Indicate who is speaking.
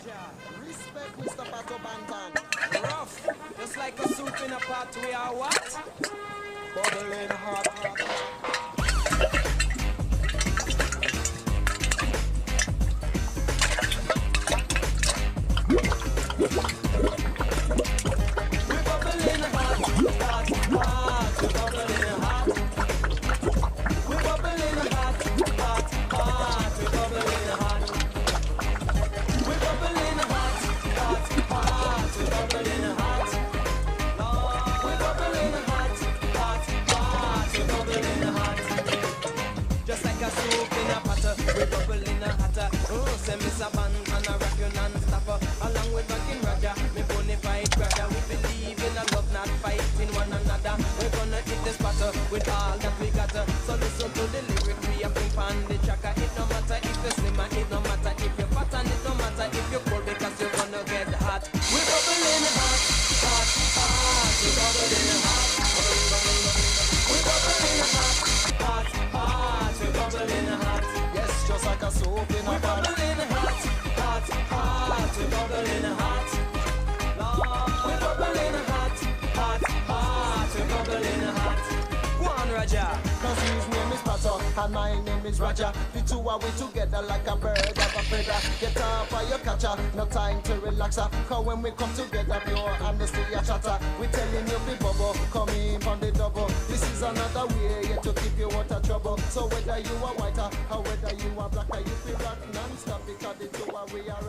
Speaker 1: Respect Mr. Pato Bantan.
Speaker 2: Rough, just like a soup in a pot, we are what?
Speaker 1: Bubbling hot.
Speaker 2: We bubbling hot, hot, hot. We bubbling hot. We bubbling hot, hot, hot. We bubbling hot. We bubbling hot, hot, hot. We bubbling hot. We bubbling hot, hot, hot. We bubbling hot. Just like a soup in a pot, we bubbling hotter. Oh, send me Saban and a rock you non-stopper. Along with Rockin' Roger, me bonafide brother. We believe in a love, not fighting one another. We're gonna hit this battle with all that we got. So listen to the lyric we are playing on the tracker. It no matter if you're slim and it no matter if you're fat, and it no matter if you're cold because you're gonna get hot. We're bubbling hot, hot, hot. We're bubbling hot. We're bubbling hot, hot, hot. We're bubbling hot.
Speaker 1: Yes, just like a soap in a
Speaker 2: We're
Speaker 1: pot.
Speaker 2: bubbling hot, hot, hot. We're bubbling hot. We're bubbling hot, hot, hot. We're bubbling hot. Go on, Roger.
Speaker 1: Cause his name is Pato and my name is Roger. The two are we together like a bird of a feather. Get up for your catcher, no time to relax. Cause when we come together, pure honesty a chatter. We telling you be bubble, come in on the double. This is another way to keep you out of trouble. So whether you are whiter or whether you are blacker, you feel rock non-stop because the two are we are